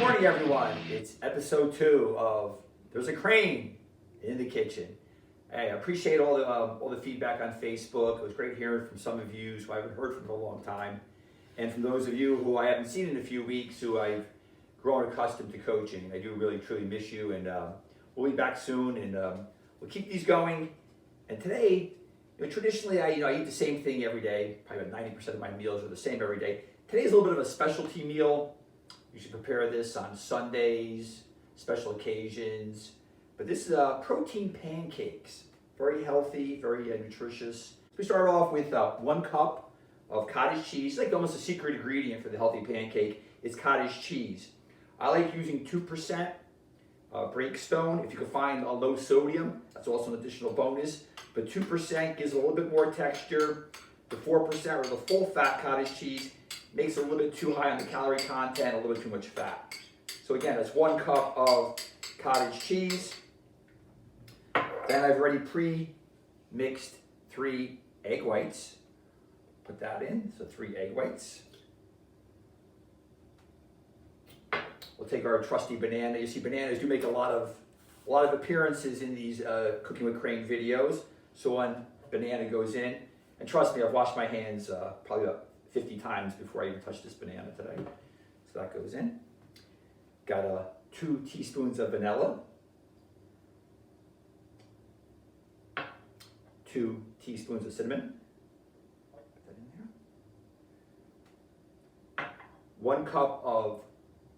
morning, everyone. It's episode 2 of There's a Crane in the Kitchen. Hey, I appreciate all the feedback on Facebook. It was great hearing from some of you who I haven't heard from in a long time, and from those of you who I haven't seen in a few weeks, who I've grown accustomed to coaching. I do really truly miss you, and we'll be back soon, and we'll keep these going. And today, traditionally, I eat the same thing every day. Probably about 90% of my meals are the same every day. Today's a little bit of a specialty meal. You should prepare this on Sundays, special occasions. But this is protein pancakes. Very healthy, very nutritious. We start off with 1 cup of cottage cheese. It's like almost a secret ingredient for the healthy pancake. It's cottage cheese. I like using 2% Breakstone. If you can find a low sodium, that's also an additional bonus. But 2% gives a little bit more texture. The 4% or the full fat cottage cheese makes it a little bit too high on the calorie content, a little bit too much fat. So again, that's 1 cup of cottage cheese. Then I've already pre-mixed 3 egg whites. Put that in, so 3 egg whites. We'll take our trusty banana. You see, bananas do make a lot of appearances in these Cooking with Crane videos. So 1 banana goes in, and trust me, I've washed my hands probably about 50 times before I even touch this banana today. So that goes in. Got 2 teaspoons of vanilla, 2 teaspoons of cinnamon. Put that in there. 1 cup of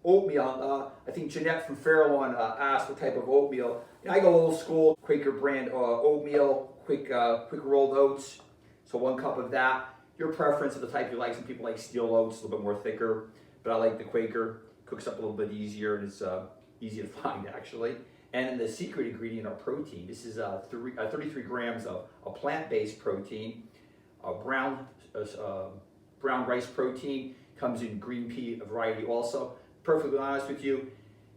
oatmeal. I think Jeanette from Fairlawn asked what type of oatmeal. I go old school, Quaker brand oatmeal, quick rolled oats. So 1 cup of that. Your preference of the type you like. Some people like steel oats, a little bit more thicker, but I like the Quaker. Cooks up a little bit easier, and it's easy to find actually. And the secret ingredient are protein. This is 33 grams of a plant-based protein. Brown rice protein comes in green pea variety also. Perfectly honest with you,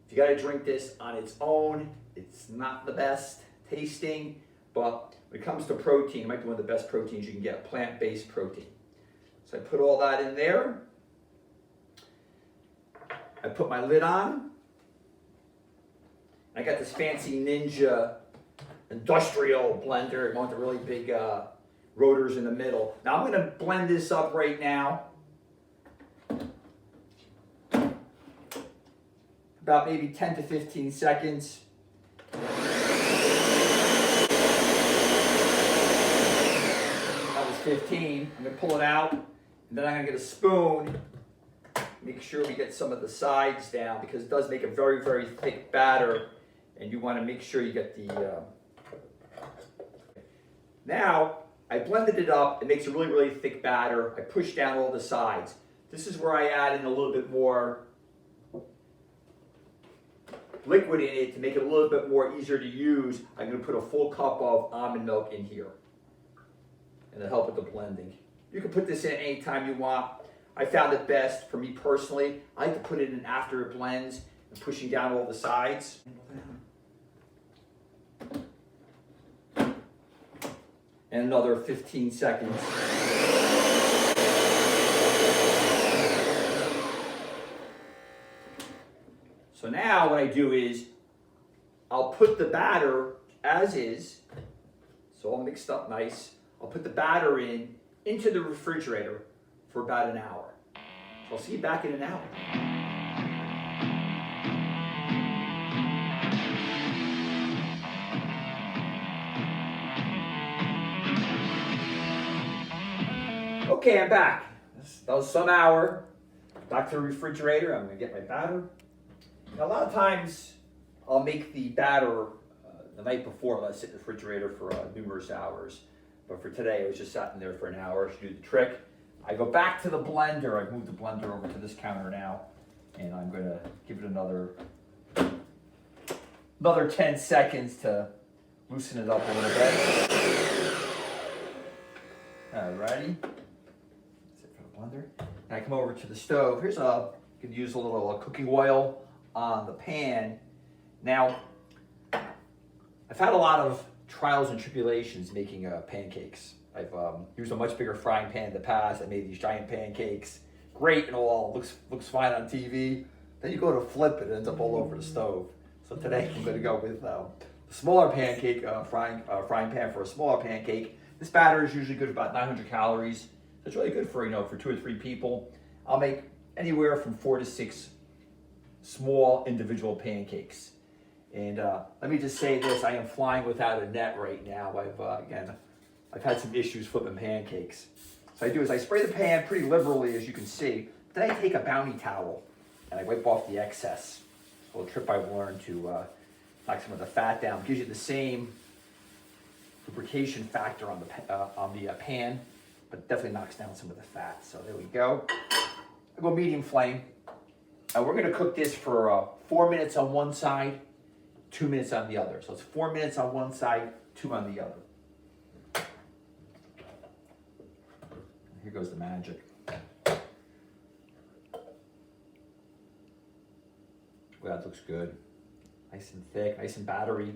if you got to drink this on its own, it's not the best tasting, but when it comes to protein, it might be one of the best proteins you can get, plant-based protein. So I put all that in there. I put my lid on. I got this fancy Ninja industrial blender. I want the really big rotors in the middle. Now I'm going to blend this up right now. About maybe 10 to 15 seconds. That was 15. I'm going to pull it out, and then I'm going to get a spoon. Make sure we get some of the sides down, because it does make a very, very thick batter, and you want to make sure you get the... Now, I blended it up. It makes a really, really thick batter. I push down all the sides. This is where I add in a little bit more liquid in it to make it a little bit more easier to use. I'm going to put a full cup of almond milk in here, and it'll help with the blending. You can put this in any time you want. I found it best, for me personally, I like to put it in after it blends and pushing down all the sides. And another 15 seconds. So now what I do is, I'll put the batter as is. It's all mixed up nice. I'll put the batter into the refrigerator for about an hour. So I'll see you back in an hour. Okay, I'm back. That was some hour. Back to the refrigerator. I'm going to get my batter. Now, a lot of times I'll make the batter the night before. Let it sit in the refrigerator for numerous hours. But for today, I was just sat in there for an hour to do the trick. I go back to the blender. I've moved the blender over to this counter now, and I'm going to give it another 10 seconds to loosen it up a little bit. Alrighty. That's it for the blender. And I come over to the stove. You can use a little cooking oil on the pan. Now, I've had a lot of trials and tribulations making pancakes. I've used a much bigger frying pan in the past. I made these giant pancakes. Great and all, looks fine on TV. Then you go to flip it, it ends up all over the stove. So today I'm going to go with the smaller pancake, frying pan for a smaller pancake. This batter is usually good for about 900 calories. So it's really good for, for 2 or 3 people. I'll make anywhere from 4 to 6 small individual pancakes. And let me just say this, I am flying without a net right now. I've had some issues flipping pancakes. So I do is I spray the pan pretty liberally, as you can see. Then I take a bounty towel and I wipe off the excess. It's a little trip I've learned to knock some of the fat down. It gives you the same lubrication factor on the pan, but definitely knocks down some of the fat. So there we go. I go medium flame. We're going to cook this for 4 minutes on one side, 2 minutes on the other. So it's 4 minutes on one side, 2 on the other. Here goes the magic. Well, that looks good. Nice and thick, nice and battery.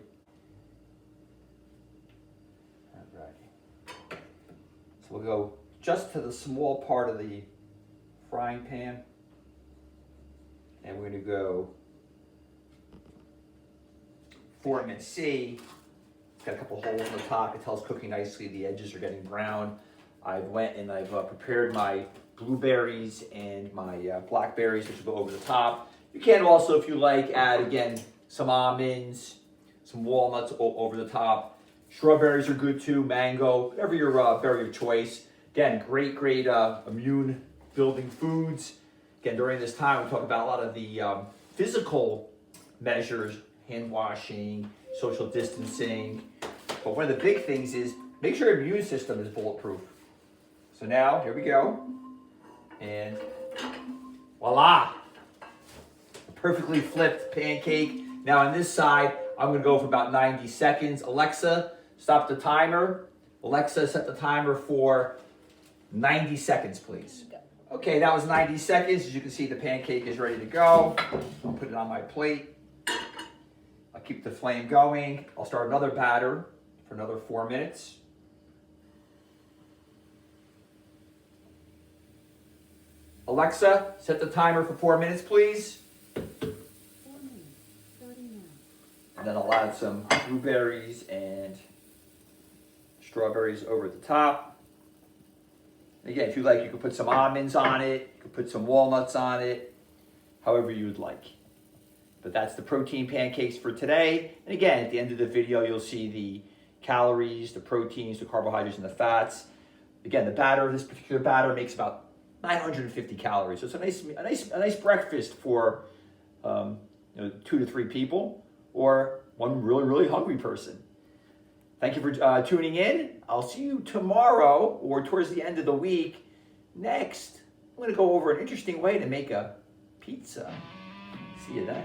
All right. So we'll go just to the small part of the frying pan. And we're going to go 4 minutes. See, it's got a couple holes in the top. It tells cooking nicely. The edges are getting brown. I went and I've prepared my blueberries and my blackberries, which will go over the top. You can also, if you like, add, again, some almonds, some walnuts over the top. Strawberries are good too, mango, whatever your berry of choice. Again, great immune building foods. Again, during this time, we talk about a lot of the physical measures, hand washing, social distancing. But one of the big things is make sure your immune system is bulletproof. So now, here we go. And voila! A perfectly flipped pancake. Now on this side, I'm gonna go for about 90 seconds. Alexa, stop the timer. Alexa, set the timer for 90 seconds, please. Okay, that was 90 seconds. As you can see, the pancake is ready to go. I'll put it on my plate. I'll keep the flame going. I'll start another batter for another 4 minutes. Alexa, set the timer for 4 minutes, please. 4 minutes, starting now. And then I'll add some blueberries and strawberries over the top. Again, if you like, you could put some almonds on it. You could put some walnuts on it, however you would like. But that's the protein pancakes for today. And again, at the end of the video, you'll see the calories, the proteins, the carbohydrates, and the fats. Again, the batter, this particular batter makes about 950 calories. So it's a nice breakfast for 2 to 3 people or one really hungry person. Thank you for tuning in. I'll see you tomorrow or towards the end of the week. Next, I'm going to go over an interesting way to make a pizza. See you then.